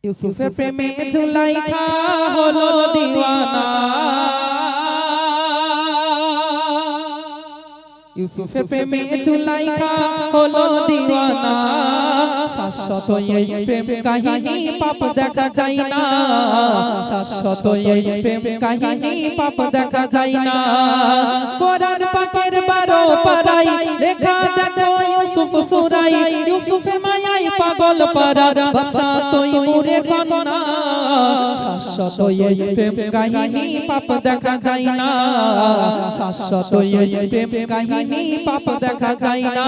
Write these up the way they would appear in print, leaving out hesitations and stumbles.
ইউসুফের প্রেমে জুলাইখা হলো দিওয়ানা, ইউসুফের প্রেমে জুলাইখা হলো দিওয়ানা। শাশ্বত এই প্রেম কাহিনী পাপ দেখা যায় না, শাশ্বত এই প্রেম কাহিনী পাপ দেখা যায় না। কোরআন পাকের 12 পারায় লেখা দেখো ইউসুফ সূরায়, ইউসুফের মায়ায় পাগল পারা বাদশা তৈমুরের কন্যা। শাশ্বত এই প্রেম কাহিনী পাপ দেখা যায় না, শাশ্বত এই প্রেম কাহিনী পাপ দেখা যায় না।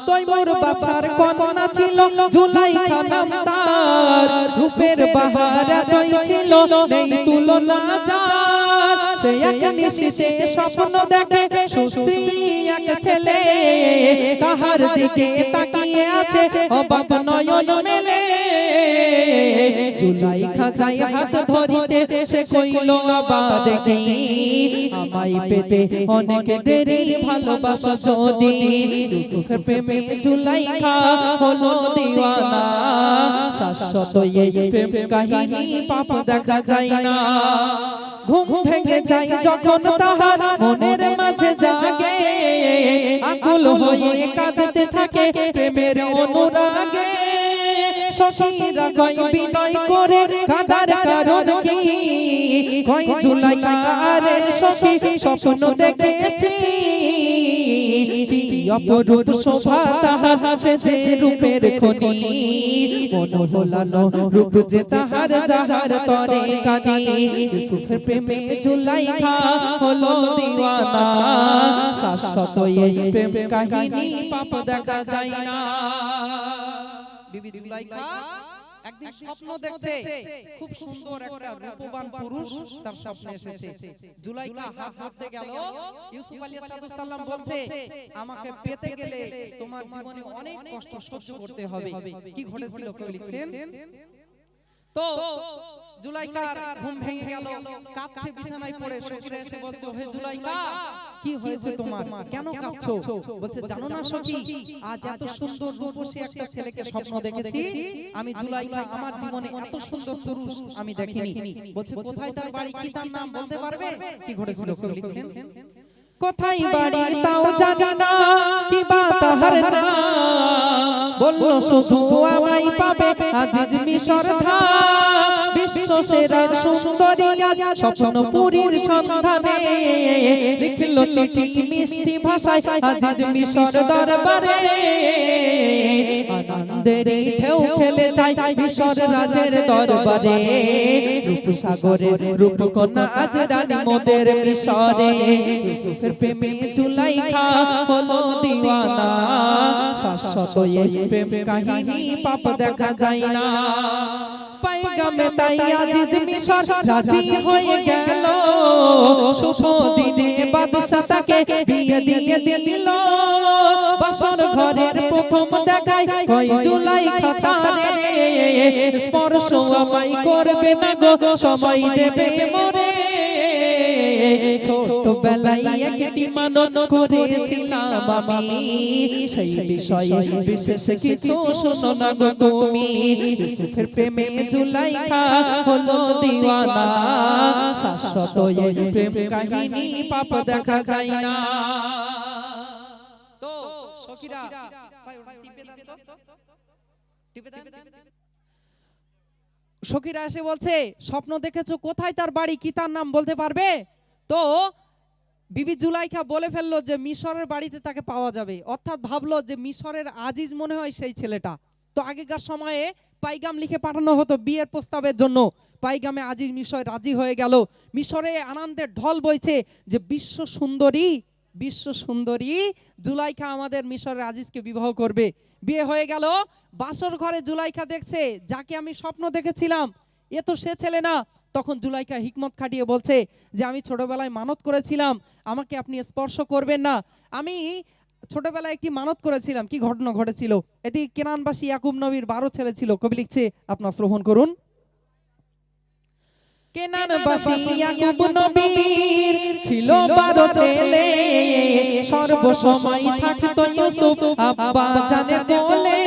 তৈমুর বাদশার কন্যা ছিল জুলাইখা নাম তার, রূপের বাহার এতই ছিল নেই তুলনা যার। সে এক নিশিতে স্বপ্ন দেখে সুশ্রী এক ছেলে, তাহার দিকে তাকিয়ে আছে অবাক নয়ন মেলে। জুলাইখা যায় হাত ধরিতে, সে কইল আবার কি আমায় পেতে অনেক দেরি ভালোবাসা যদি। ইউসুফের প্রেমে জুলাইখা হলো দিওয়ানা, শাশ্বত এই প্রেম কাহিনী পাপ দেখা যায় না। ঘুম ভেঙে যায় যখন তাহার মনের মাঝে জাগে, আকুল হয়ে কাঁদতে থাকে প্রেমের অনুরাগে। সখীরা কয় বিনয় করে কাঁদার কারণ কি, কয় জুলাইখা আরে সখী স্বপ্ন দেখেছি। অপরূপ শোভা তাহার সে যে রূপের খনি, মনোহলানো রূপ যে তাহার যাহার তরে কাঁদি। ইউসুফের প্রেমে জুলাইখা হলো দিওয়ানা, শাশ্বত এই প্রেম কাহিনী পাপ দেখা যায় না। বিবি জুলাইখা একদিন স্বপ্ন দেখছে, খুব সুন্দর একটা রূপবান পুরুষ তার স্বপ্নে এসেছে। জুলাইখা হাত ধরতে গেল, ইউসুফ আলাইহিস সালাম বলছে আমাকে পেতে গেলে তোমার জীবনে অনেক কষ্ট সহ্য করতে হবে। কি ঘটেছিল কেউ লিখছেন? তো জুলাইখার ঘুম ভেঙে গেল, কাঁদছে বিছানায় পড়ে। সখীরা এসে বলছে ওহে জুলাইখা কি হয়েছে তোমার, কেন কাঁদছো? বলছে জানো না সখী, আজ এত সুন্দর রূপসী একটা ছেলেকে স্বপ্ন দেখেছি আমি জুলাইখা, আমার জীবনে এত সুন্দর পুরুষ আমি দেখিনি। বলছে কোথায় তার বাড়ি, কি তার নাম বলতে পারবে? কি ঘটেছিল কেউ লিখছেন? কোথায় বাড়ি তাও জানি না, কি বা তাহার নাম, বলল শুধু আমায় পাবে আজিজ মিশর ধাম। বিশ্ব সেরা সুন্দরী আজ স্বপ্নপুরীর সন্ধানে, লিখল চিঠি মিষ্টি ভাষায় আজিজ মিশর দরবারে। আনন্দের ঢেউ খেলে যায় মিশর রাজের দরবারে, রূপসাগরে রূপকন্যা আজ রানী মোদের মিশরে। ইউসুফের প্রেমে জুলাইখা হলো দিওয়ানা, শাশ্বত এই প্রেম কাহিনী পাপ দেখা যায় না। পাইগামে তাই আজিজ মিশর রাজি হয়ে গেল, শুভ দিনে বাদশা তাকে বিয়ে দিয়ে দিল। বাসর ঘরের প্রথম দেখায় কয় জুলাইখা তারে, স্পর্শ আমায় করবে না গো সময় দেবে মরে। ছোটবেলায় একটি মানন করেছিলাম আমি, সেই বিষয়ে বিশেষ কিছু শোনো না গো তুমি। ইউসুফের প্রেমে জুলাইখা হলো দিওয়ানা, শাশ্বত এই প্রেম কাহিনী পাপ দেখা যায় না। তো সখীরা ভাই ওটা টিপে দেন তো, টিপে দেন। সখীরা এসে বলছে স্বপ্ন দেখেছো, কোথায় তার বাড়ি, কি তার নাম বলতে পারবে? তো বিবি জুলাইখা বলে ফেললো যে মিশরের বাড়িতে তাকে পাওয়া যাবে, অর্থাৎ ভাবলো যে মিশরের আজিজ মনে হয় সেই ছেলেটা। তো আগেকার সময়ে পাইগাম লিখে পাঠানো হতো বিয়ের প্রস্তাবের জন্য, পাইগামে আজিজ মিশর রাজি হয়ে গেল। মিশরে আনন্দের ঢল বইছে যে বিশ্ব সুন্দরী জুলাইখা আমাদের মিশরের আজিজকে বিবাহ করবে। বিয়ে হয়ে গেল। বাসর ঘরে জুলাইখা দেখছে যাকে আমি স্বপ্ন দেখেছিলাম এ তো সে ছেলে না। তখন জুলাইখা হিকমত খাটিয়ে বলছে যে আমি ছোটবেলায় মানত করেছিলাম আমাকে আপনি স্পর্শ করবেন না। আমি ছোটবেলায় একটি মানত করেছিলাম। কি ঘটনা ঘটেছিল? এটি কেনানবাসী ইয়াকুব নবীর 12 ছেলে ছিল। কবি লিখছে, আপনারা শ্রবণ করুন। কেনানবাসী ইয়াকুব নবীর ছিল 12 ছেলে, সর্বসময় থাকতো ইউসুফ আব্বা জানের কোলে।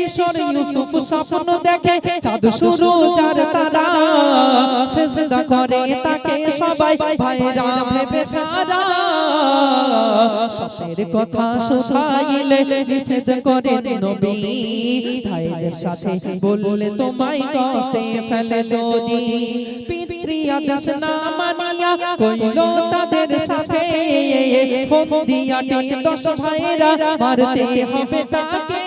কিশোর ইউসুফ স্বপ্ন দেখে চাঁদ শুরু যার তারা সেজদা করে তাকে সবাই ভাইরা ভেবে সারা স্বপ্নের কথা শোনাইলে নিষেধ করেন নবী ভাইদের সাথে বললে তোমায় কষ্টে ফেলে যদি পিতৃ আদেশ না মানিয়া কইল তাদের সাথে ফোন দিয়া 10 ভাইরা মারতে হবে তাকে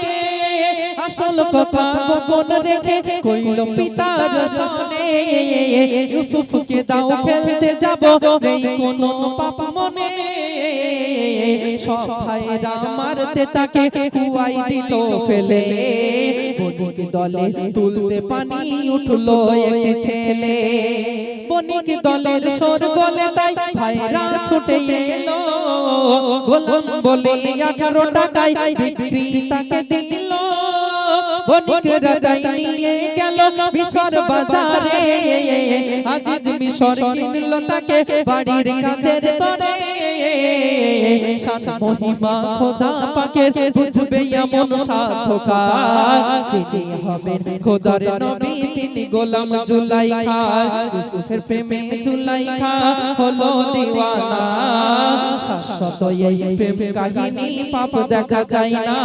আসল কথা গোপন রেখে কইল পিতার সামনে ইউসুফকে দাও খেলতে যাব নেই কোনো পাপ মনে সব ভাইরা মারতে তাকে কুয়াই দিল ফেলে বণিক দলে তুলতে পানি উঠলো এক ছেলে বণিক দলের সর গলে তাই ভাইরা ছুটে এলো গোলাম বলে 18 টাকায় বিক্রি তাকে দিল বণিকেরা তাই নিয়ে গেল মিশর বাজারে আজিজ মিশর কিনল তাকে বাড়ির কাজের তরে শান মহিমা খোদা পাকের বুঝবে এমন সাধকার যে হবেন খোদার নবী তিনি গোলাম জুলাইখা ইউসুফের প্রেমে জুলাইখা হলো দিওয়ানা শাশ্বত এই প্রেম কাহিনী পাপ দেখা যায় না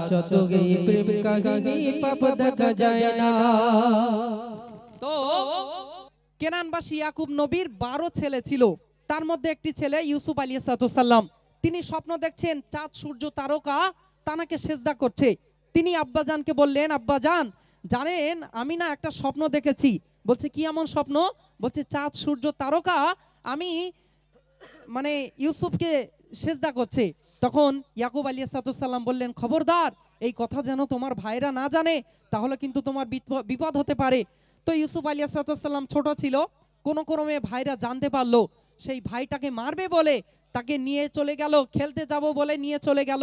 শাশ্বত এই প্রেম কাহিনী পাপ দেখা যায় না। তো কেনানবাসী ইয়াকুব নবীর 12 ছেলে ছিল, তার মধ্যে একটি ছেলে ইউসুফ আলাইহিস সালাম। তিনি স্বপ্ন দেখছেন চাঁদ সূর্য তারকা তানাকে সেজদা করছে। তিনি আব্বাজানকে বললেন, আব্বাজান জানেন আমি না একটা স্বপ্ন দেখেছি। বলছে কি এমন স্বপ্ন? বলছে চাঁদ সূর্য তারকা আমি মানে ইউসুফকে সেজদা করছে। তখন ইয়াকুব আলাইহিস সালাম বললেন, খবরদার এই কথা যেন তোমার ভাইরা না জানে, তাহলে কিন্তু তোমার বিপদ হতে পারে। তো ইউসুফ আলাইহিস সালাম ছোট ছিল, কোনো ক্রমে ভাইরা জানতে পারলো, সেই ভাইটাকে মারবে বলে তাকে নিয়ে চলে গেল, খেলতে যাব বলে নিয়ে চলে গেল,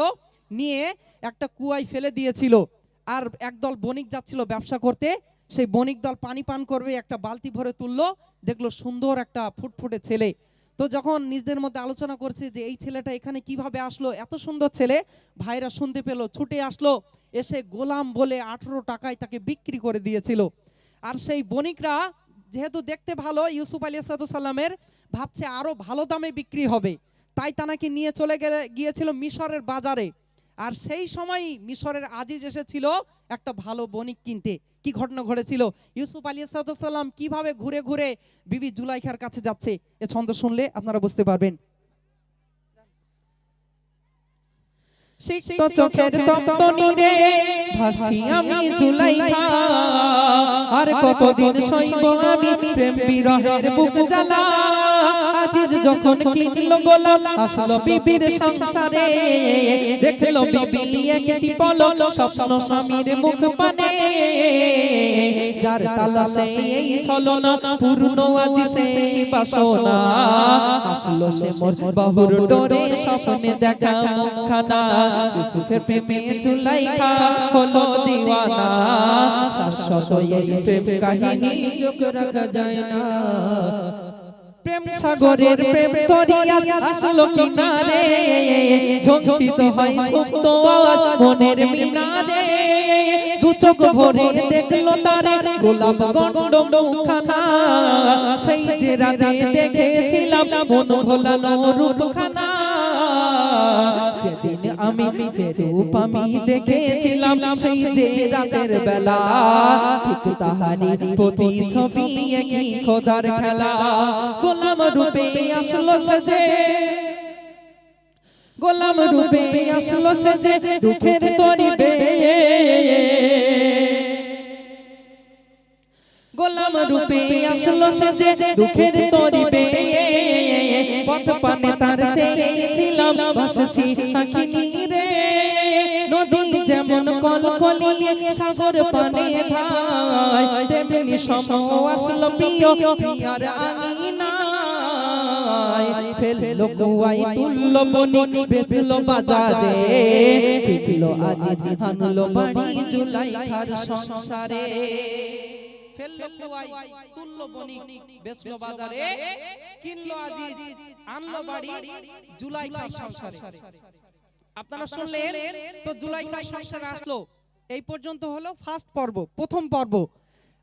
নিয়ে একটা কুয়ায় ফেলে দিয়েছিল। আর একদল বণিক যাচ্ছিল ব্যবসা করতে, সেই বণিক দল পানি পান করবে, একটা বালতি ভরে তুললো, দেখলো সুন্দর একটা ফুটফুটে ছেলে। তো যখন নিজেদের মধ্যে আলোচনা করছে যে এই ছেলেটা এখানে কিভাবে আসলো, এত সুন্দর ছেলে, ভাইরা শুনতে পেলো, ছুটে আসলো, এসে গোলাম বলে 18 টাকায় তাকে বিক্রি করে দিয়েছিল। আর সেই বণিকরা যেহেতু দেখতে ভালো ইউসুফ আলাইহিস সালামের, ভাবছে আরো ভালো দামে বিক্রি হবে, তাই তানাকে নিয়ে চলে গিয়েছিল মিশরের বাজারে। আর সেই সময় মিশরের আজিজ এসেছিল একটা ভালো বণিক কিনতে। কি ঘটনা ঘটেছিল? ইউসুফ আলাইহিস সালাম কিভাবে ঘুরে ঘুরে বিবি জুলাইখার কাছে যাচ্ছে, এ ছন্দ শুনলে আপনারা বুঝতে পারবেন। সিক্ত চোখের তপ্ত নীরে ভাসি আমি জুলাইখা, আর কতদিন সইব আমি প্রেম বিরহের বুক জ্বালা। আজিজ যখন কিনলো গোলাম আসলো বিবির সংসারে, দেখলো বিবি একটি পলক স্বপ্ন স্বামীর মুখ পানে। যার তালাশে এই ছলনা পূর্ণ আজি সেই বাসনা, আসলো সে মোর বাহুর ডোরে স্বপ্নে দেখা মুখখানা। ইউসুফের প্রেমে জুলাইখা হলো দিওয়ানা, শাশ্বত এই প্রেম কাহিনী চোখ রাখা যায় না। প্রেম সাগরের প্রেম তরিয়া আসলো কিনারে, ঝঞ্ঝিত হয় সুপ্ত আওয়াজ মনের মিনারে। দু চোখ ভরে দেখলো তারে গোলাপ গন্ড মুখখানা, সেই যে রাতে দেখেছিলাম মন ভোলানো রূপখানা। যেদিন আমি যে রূপ আমি দেখেছিলাম সেই যে রাতের বেলা, ঠিক তাহারি প্রতি ছবি একই খোদার খেলা। গোলাম রূপে আসলো সেজে, গোলাম রূপে আসলো সেজে দুঃখের তরিবে। গোলাম রূপে আসলো সেজে দুঃখের তরিবে। পথ পানে তার চেয়েছিলাম ভাসছি আঁখি নীরে। নদী যেমন কলকলিয়ে সাগর পানে ধায়, তেমনি সম আসলো প্রিয় প্রিয়ার আঙিনায়। ফেললো কুয়ায় তুললো বণিক বেচলো বাজারে, কিনলো আজিজ আনলো বাড়ি জুলাইখার সংসারে। ফেললো কুয়ায় তুললো বণিক বেচলো বাজারে, কিনলো আজিজ আনলো বাড়ি জুলাইখার সংসারে। আপনারা শুনলেন তো জুলাইখার সংসারে আসলো এই পর্যন্ত হলো ফার্স্ট পর্ব, প্রথম পর্ব।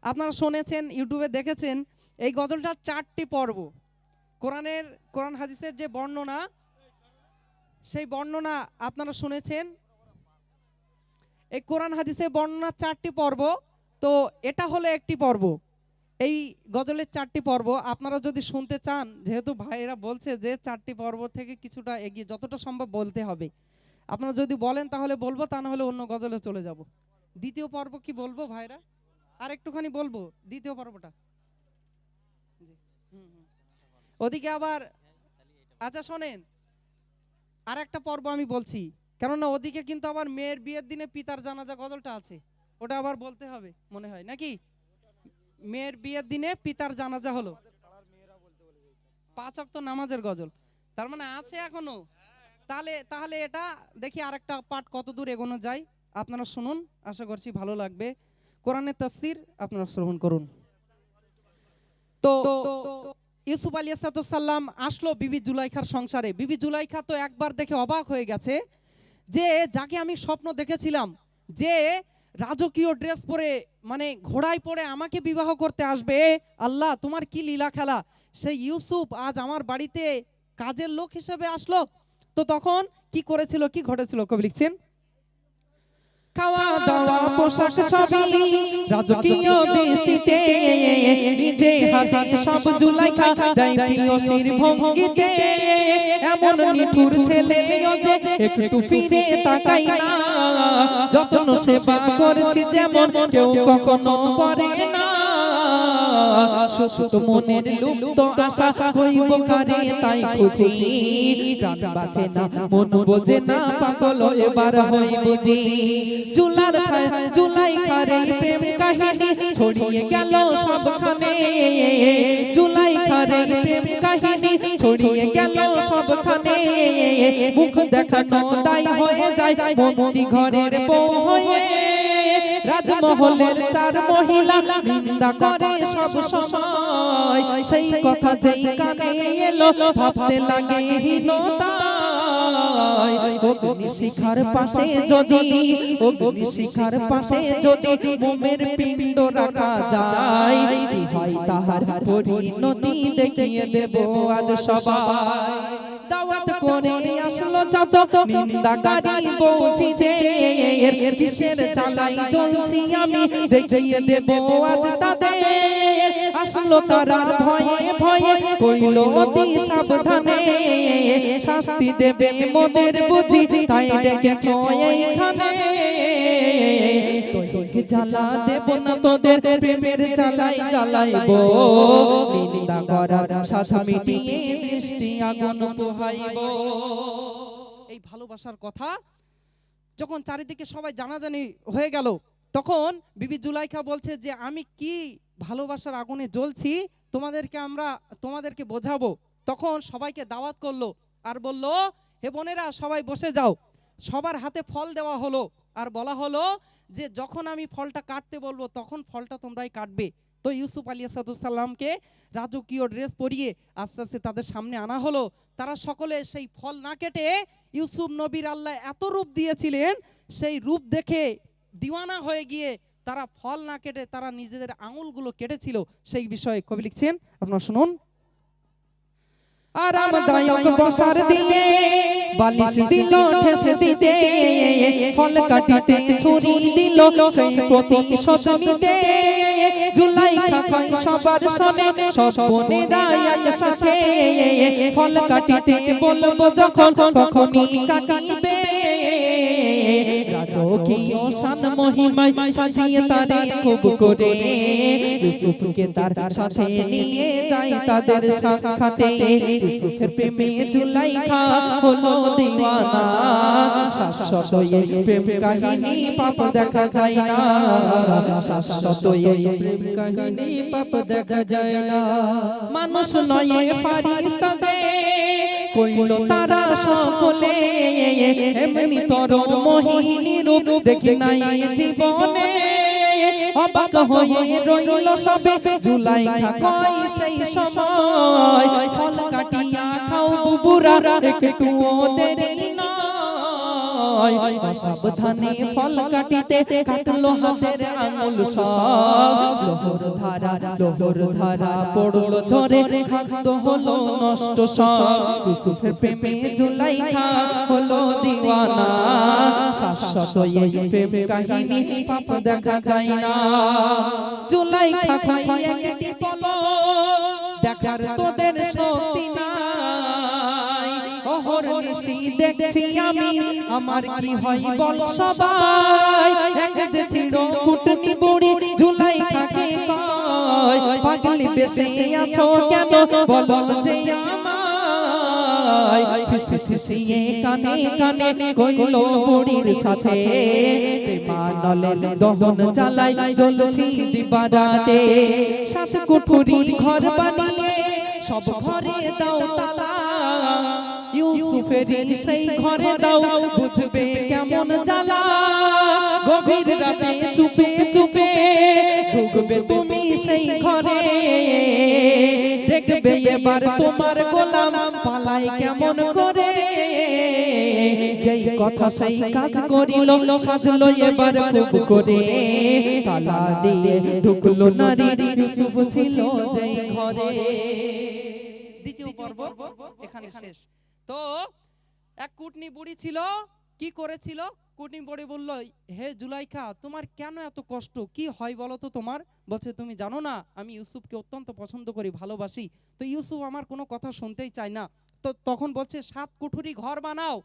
আপনারা শুনেছেন, ইউটিউবে দেখেছেন, এই গজলটার 4টি পর্ব। কোরআন হাদিসের যে বর্ণনা, সেই বর্ণনা আপনারা শুনেছেন। এই কোরআন হাদিসের বর্ণনা 4টি পর্ব, তো এটা হলো একটি পর্ব। এই গজলের 4টি পর্ব আপনারা যদি শুনতে চান, যেহেতু ভাইয়েরা বলছে যে 4টি পর্ব থেকে কিছুটা এগিয়ে যতটা সম্ভব বলতে হবে, আপনারা যদি বলেন তাহলে বলবো, তা না হলে অন্য গজলে চলে যাব। দ্বিতীয় পর্ব কি বলবো ভাইরা? আর একটুখানি বলবো দ্বিতীয় পর্বটা। ওদিকে আবার, আচ্ছা শোনেন, আর একটা পর্ব আমি বলছি, কেননা ওদিকে কিন্তু আবার মেয়ের বিয়ের দিনে পিতার জানাজা গজলটা আছে, ওটা আবার বলতে হবে মনে হয় নাকি? মেয়ের বিয়ের দিনে পিতার জানাজা হলো 5 ওয়াক্ত নামাজের গজল, তার মানে আছে এখনো। তাহলে এটা দেখি আরেকটা পার্ট কত দূর এগোনো যায়। আপনারা শুনুন, আশা করছি ভালো লাগবে। কোরআনের তাফসীর আপনারা শ্রবণ করুন। তো ইউসুফ আলাইহিস সালাম আসলো বিবি জুলাইখার সংসারে। বিবি জুলাইখা তো একবার দেখে অবাক হয়ে গেছে, যে যাকে আমি স্বপ্ন দেখেছিলাম যে রাজকীয় ড্রেস পরে, মানে ঘোড়ায় পরে আমাকে বিবাহ করতে আসবে, আল্লাহ তোমার কি লীলা খেলা, সেই ইউসুফ আজ আমার বাড়িতে কাজের লোক হিসেবে আসলো। তো তখন কি করেছিল, কি ঘটেছিল কবি লিখছেন, খাওয়া দাওয়া পোশাক সবই রাজকীয় দৃষ্টিতে, নিজে হাতে সব জুলাইখা দেয় প্রিয়সীর ভঙ্গিতে, এমন নিঠুর ছেলে যে একটু ফিরে তাকাই না, যত্ন সেবা করছি যেমন কেউ কখনো করে না, সুপ্ত মনের লুপ্ত আশা হইব কারে তাই খুঁজি, প্রাণ বাঁচে না মন বোঝে না, পাগল এবার হই বুঝি, জুলাইখার এই প্রেম কাহিনী ছড়িয়ে গেল সবখানে, জুলাইখার এই প্রেম কাহিনী ছড়িয়ে গেল সবখানে, মুখ দেখানো দায় হয়ে যায় মন্ত্রী ঘরের বউ হয়ে, রাজমহলের 4 মহিলা নিন্দা করে সব সময়, সেই কথা যেই কানে এলো ভাবতে লাগে হীনতা, অগ্নিশিখার পাশে যদি, অগ্নিশিখার পাশে যদি মোমের পিণ্ড রাখা যায়, কি হয় তাহার পরিণতি দেখিয়ে দেব আজ সবাই, দাওয়াত করে আসলো যত নিন্দাকারী বৌঝিদের, কিসের চালাই চলছি আমি দেখিয়ে দেব আজ তাদের, আসলো তারা ভয়ে ভয়ে কইল অতি সাবধানে, শাস্তি দেবে মোদের বুঝি তাই ডেকেছো এইখানে, তোকে জ্বালা দেব না তোদের প্রেমের জ্বালাই জ্বালাইব, নিন্দা করার সাথে মিটিয়ে দৃষ্টি আগুন পোহাইব। এই ভালোবাসার কথা যখন চারিদিকে সবাই জানাজানি হয়ে গেল, তখন বিবি জুলাইখা বলছে যে আমি কি ভালোবাসার আগুনে জ্বলছি, তোমাদেরকে বোঝাবো। তখন সবাইকে দাওয়াত করলো আর বলল, হে বোনেরা সবাই বসে যাও। সবার হাতে ফল দেওয়া হলো আর বলা হলো যে যখন আমি ফলটা কাটতে বলবো তখন ফলটা তোমরাই কাটবে। তো ইউসুফ আলাইহিস সালামকে রাজকীয় ড্রেস পরিয়ে আস্তে আস্তে তাদের সামনে আনা হলো। তারা সকলে সেই ফল না কেটে, ইউসুফ নবীর আল্লাহ এত রূপ দিয়েছিলেন, সেই রূপ দেখে দিওয়ানা হয়ে গিয়ে তারা ফল না কেটে তারা নিজেদের আঙুলগুলো কেটেছিল। সেই বিষয়ে কবি লিখছেন, আপনারা শুনুন। আরামদায়ক বসার দিয়ে বালিশ দিল ঠেস দিতে, ফল কাটিতে ছুরি দিল সেই প্রতিশোধ নিতে, জুলাইখা কয় সবার শোনে সব বোনেরা একসাথে, ফল কাটিতে বলবো যখন তখনই কাটিবে, রাজকীয় শান মহিমায় সাজিয়ে তারে খুব করে, ইউসুফকে তার সাথে নিয়ে যায় তাদের সাক্ষাতে, ইউসুফের প্রেমে জুলাইখা হলো দিওয়ানা, শাশ্বত এই প্রেম কাহিনী পাপ দেখা যায় না, শাশ্বত এই প্রেম কাহিনী পাপ দেখা যায় না, মানুষ নয় ফারিস্তা যে কইল তারা সকলে, এমনি তর মোহিনী রূপ দেখি নাই জীবনে, অবাক হয়ে রইল সবে, জুলাইখা কয় সেই সময়, ফল কাটিয়া খাও বুবুরা একটুও দেরি নয়, নয় সাবধানে ফল কাটিতে কাটলো হাতের আঙুল সব লোহর ধারা পড়লো ঝরে খাদ্য হলো নষ্ট সব ইউসুফের প্রেমে জুলাইখা হলো দিওয়ানা শাশ্বত এই প্রেম কাহিনী পাপ দেখা যায় না জুলাইখা খাই একটি পলক দেখার তোদের শক্তি নাই অহর্নিশি দেখছি আমি আমার কি হয় বল সবাই এক যে ছিল কুটনি বুড়ি জুলাইখাকে কয় পাগলি বেশে আছো কেন বলো যে আমায় ফিসফিসিয়ে কানে কানে কইলো বুড়ির সাথে প্রেমানলের দহন জ্বালাই জ্বলছি দিবারাতে সাত কুঠুরি ঘর বানিয়ে সব ঘরে দাও তালা ইউসুফের সেই ঘরে দাও বুঝবে কেমন জ্বালা গভীর রাতে চুপে চুপে ঢুকবে তুমি সেই ঘরে দেখবে এবার তোমার গোলাম পালাই কেমন করে যেই কথা সেই কাজ করিল সাজলো এবার খুব করে তালা দিয়ে ঢুকলো নারী ইউসুফ ছিল যেই ঘরে দ্বিতীয় পর্ব এখানে শেষ তো এক কুটনি বুড়ি ছিল কি করেছিল কুটনি বুড়ি বলল হে জুলাইখা তোমার কেন এত কষ্ট কি হয় বলো তো তোমার বলছে তুমি জানো না আমি ইউসুফকে অত্যন্ত পছন্দ করি ভালোবাসি তো ইউসুফ আমার কোনো কথা শুনতেই চায় না তো তখন বলছে 7 কুঠুরি ঘর বানাও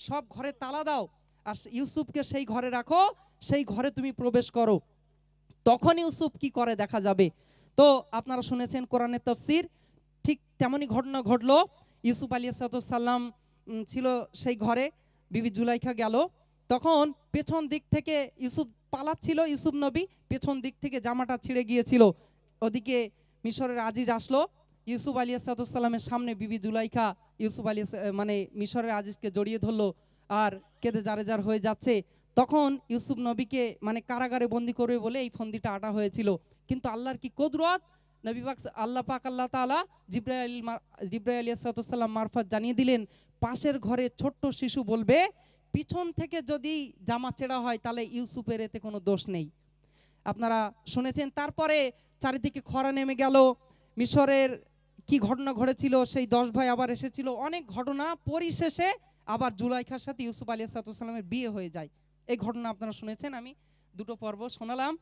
সব ঘরে তালা দাও আর ইউসুফকে সেই ঘরে রাখো সেই ঘরে তুমি প্রবেশ করো তখন ইউসুফ কি করে দেখা যাবে তো আপনারা শুনেছেন কোরআনের তাফসীর ঠিক তেমনই ঘটনা ঘটলো ইউসুফ আলাইহিস সালাম ছিল সেই ঘরে বিবি জুলাইখা গেল তখন পেছন দিক থেকে ইউসুফ পালাচ্ছিল ইউসুফ নবী পেছন দিক থেকে জামাটা ছিঁড়ে গিয়েছিল ওদিকে মিশরের আজিজ আসলো ইউসুফ আলাইহিস সালামের সামনে বিবি জুলাইখা ইউসুফ মানে মিশরের আজিজকে জড়িয়ে ধরলো আর কেঁদে জারেজার হয়ে যাচ্ছে তখন ইউসুফ নবীকে মানে কারাগারে বন্দি করবে বলে এই ফন্দিটা আটা হয়েছিল কিন্তু আল্লাহর কি কুদরত নবী পাক আল্লাহ পাক আল্লাহ তাআলা জিবরাইল আলাইহিস সালাম মারফত জানিয়ে দিলেন পাশের ঘরে ছোট্ট শিশু বলবে পিছন থেকে যদি জামা ছেঁড়া হয় তাহলে ইউসুফের এতে কোনো দোষ নেই আপনারা শুনেছেন তারপরে চারিদিকে খরা নেমে গেল মিশরের কি ঘটনা ঘটেছিল সেই 10 ভাই আবার এসেছিল অনেক ঘটনা পরিশেষে আবার জুলাইখার সাথে ইউসুফ আলাইহিস সালামের বিয়ে হয়ে যায় এই ঘটনা আপনারা শুনেছেন আমি দুটো পর্ব শোনালাম